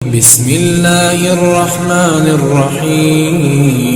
بسم اللہ الرحمن الرحیم۔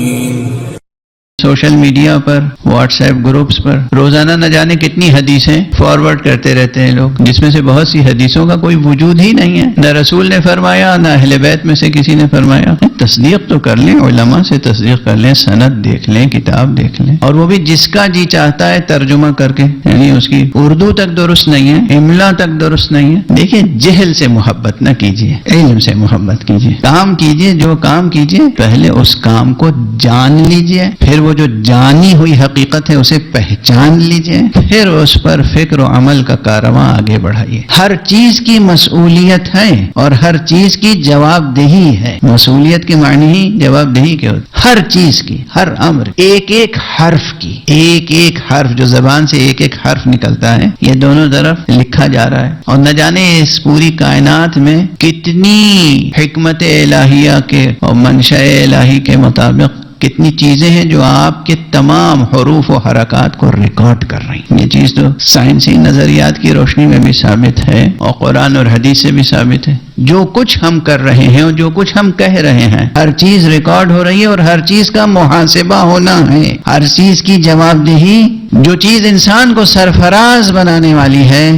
سوشل میڈیا پر، واٹس ایپ گروپس پر روزانہ نہ جانے کتنی حدیثیں فارورڈ کرتے رہتے ہیں لوگ، جس میں سے بہت سی حدیثوں کا کوئی وجود ہی نہیں ہے، نہ رسول نے فرمایا نہ اہل بیت میں سے کسی نے فرمایا۔ تصدیق تو کر لیں، علماء سے تصدیق کر لیں، سند دیکھ لیں، کتاب دیکھ لیں، اور وہ بھی جس کا جی چاہتا ہے ترجمہ کر کے، یعنی اس کی اردو تک درست نہیں ہے، املا تک درست نہیں ہے۔ دیکھیں، جہل سے محبت نہ کیجیے، علم سے محبت کیجیے، کام کیجیے، جو کام کیجیے پہلے اس کام کو جان لیجیے، پھر وہ جو جانی ہوئی حقیقت ہے اسے پہچان لیجئے، پھر اس پر فکر و عمل کا کارواں آگے بڑھائیے۔ ہر چیز کی مسئولیت ہے اور ہر چیز کی جواب دہی ہے۔ مسئولیت کے معنی ہی جواب دہی کے ہوتے، ہر چیز کی، ہر امر، ایک ایک حرف کی، ایک ایک حرف جو زبان سے ایک ایک حرف نکلتا ہے، یہ دونوں طرف لکھا جا رہا ہے۔ اور نہ جانے اس پوری کائنات میں کتنی حکمت الہیہ کے اور منشاء الہی کے مطابق کتنی چیزیں ہیں جو آپ کے تمام حروف و حرکات کو ریکارڈ کر رہی ہیں۔ یہ چیز تو سائنسی نظریات کی روشنی میں بھی ثابت ہے اور قرآن اور حدیث سے بھی ثابت ہے۔ جو کچھ ہم کر رہے ہیں اور جو کچھ ہم کہہ رہے ہیں، ہر چیز ریکارڈ ہو رہی ہے اور ہر چیز کا محاسبہ ہونا ہے، ہر چیز کی جواب دہی۔ جو چیز انسان کو سرفراز بنانے والی ہے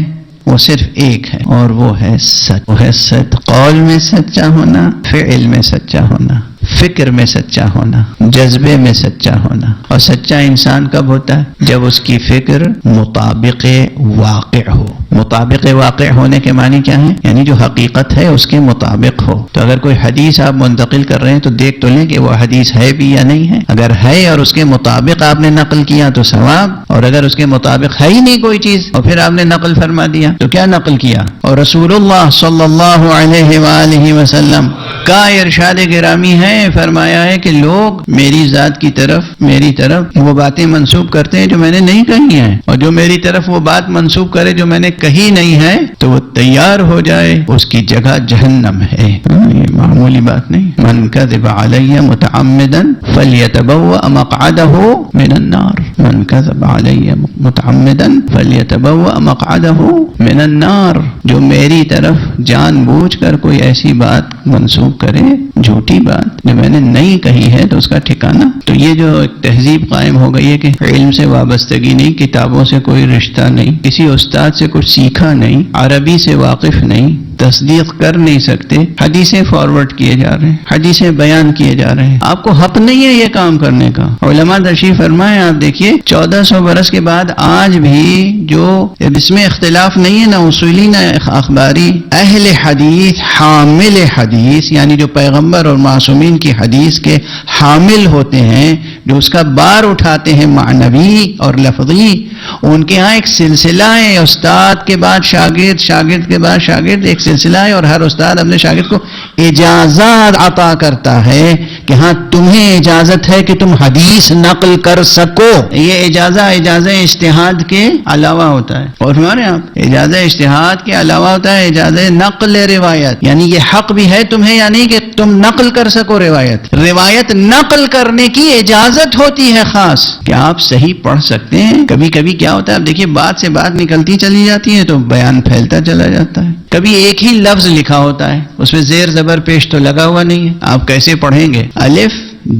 وہ صرف ایک ہے، اور وہ ہے سچ۔ وہ ہے سچ، قول میں سچا ہونا، فعل میں سچا ہونا، فکر میں سچا ہونا، جذبے میں سچا ہونا۔ اور سچا انسان کب ہوتا ہے؟ جب اس کی فکر مطابق واقع ہو۔ مطابق واقع ہونے کے معنی کیا ہیں؟ یعنی جو حقیقت ہے اس کے مطابق ہو۔ تو اگر کوئی حدیث آپ منتقل کر رہے ہیں تو دیکھ تو لیں کہ وہ حدیث ہے بھی یا نہیں ہے۔ اگر ہے اور اس کے مطابق آپ نے نقل کیا تو ثواب، اور اگر اس کے مطابق ہے ہی نہیں کوئی چیز اور پھر آپ نے نقل فرما دیا تو کیا نقل کیا؟ اور رسول اللہ صلی اللہ علیہ وآلہ وسلم کا ارشاد گرامی ہے، فرمایا ہے کہ لوگ میری ذات کی طرف، میری طرف وہ باتیں منسوب کرتے ہیں جو میں نے نہیں کہی ہیں، اور جو میری طرف وہ بات منسوب کرے جو میں نے کہی نہیں ہے تو وہ تیار ہو جائے، اس کی جگہ جہنم ہے۔ یہ معمولی بات نہیں۔ من کذب علی متعمدا فلیتبوأ مقعدہ من النار۔ من کذب علی متعمدا فلیتبوأ مقعدہ من النار۔ جو میری طرف جان بوجھ کر کوئی ایسی بات منسوب کرے، جھوٹی بات جو میں نے نہیں کہی ہے، تو اس کا ٹھکانہ۔ تو یہ جو ایک تہذیب قائم ہو گئی ہے کہ علم سے وابستگی نہیں، کتابوں سے کوئی رشتہ نہیں، کسی استاد سے کچھ سیکھا نہیں، عربی سے واقف نہیں، تصدیق کر نہیں سکتے، حدیثیں فارورڈ کیے جا رہے ہیں، حدیثیں بیان کیے جا رہے ہیں۔ آپ کو حق نہیں ہے یہ کام کرنے کا۔ علماء تشریف فرمائیں، آپ دیکھیے 1400 برس کے بعد آج بھی جو اس میں اختلاف نہیں ہے، نہ اصولی نہ اخباری، اہل حدیث، حامل حدیث، یعنی جو پیغمبر اور معصومین کی حدیث کے حامل ہوتے ہیں، جو اس کا بار اٹھاتے ہیں معنوی اور لفظی، ان کے ہاں ایک سلسلہ ہے، استاد کے بعد شاگرد، شاگرد کے بعد شاگرد، ایک سلسلہ ہے، اور ہر استاد اپنے شاگرد کو اجازت عطا کرتا ہے کہ ہاں تمہیں اجازت ہے کہ تم حدیث نقل کر سکو۔ یہ اجازت اجتہاد کے علاوہ ہوتا ہے، اور ہمارے آپ اجازت اجتہاد کے علاوہ ہوتا ہے اجازت نقل روایت، یعنی یہ حق بھی ہے تمہیں، یعنی کہ تم نقل کر سکو روایت نقل کرنے کی اجازت ہوتی ہے خاص، کہ آپ صحیح پڑھ سکتے ہیں۔ کبھی کبھی کیا ہوتا ہے، اب دیکھیے بات سے بات نکلتی چلی جاتی ہے تو بیان پھیلتا چلا جاتا ہے۔ کبھی ایک ہی لفظ لکھا ہوتا ہے، اس میں زیر زبر پیش تو لگا ہوا نہیں ہے، آپ کیسے پڑھیں گے؟ الف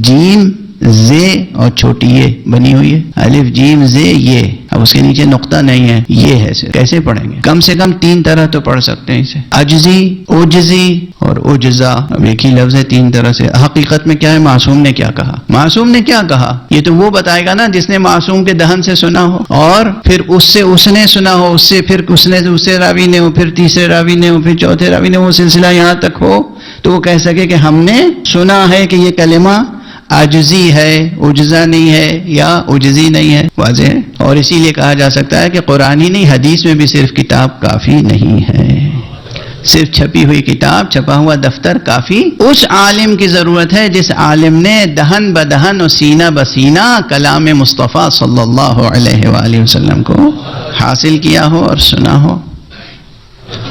جیم زے اور چھوٹی یہ بنی ہوئی ہے، الف جیم زے یہ، اب اس کے نیچے نقطہ نہیں ہے، یہ ہے صرف۔ کیسے پڑھیں گے؟ کم سے کم 3 طرح تو پڑھ سکتے ہیں اسے، اجزی، اجزی اور اجزا۔ اب ایک ہی لفظ ہے 3 طرح سے۔ حقیقت میں کیا ہے؟ معصوم نے کیا کہا؟ معصوم نے کیا کہا یہ تو وہ بتائے گا نا جس نے معصوم کے دہن سے سنا ہو، اور پھر اس سے اس نے سنا ہو، اس سے پھر اس نے دوسرے راوی نے ہو، پھر تیسرے راوی نے ہو، پھر چوتھے راوی نے، وہ سلسلہ یہاں تک ہو تو وہ کہہ سکے کہ ہم نے سنا ہے کہ یہ کلمہ عجزی ہے، اجزا نہیں ہے یا اجزی نہیں ہے۔ واضح ہے؟ اور اسی لیے کہا جا سکتا ہے کہ قرآن ہی نہیں، حدیث میں بھی صرف کتاب کافی نہیں ہے، صرف چھپی ہوئی کتاب، چھپا ہوا دفتر کافی۔ اس عالم کی ضرورت ہے جس عالم نے دہن بدہن اور سینہ بسینہ کلام مصطفیٰ صلی اللہ علیہ وآلہ وسلم کو حاصل کیا ہو اور سنا ہو۔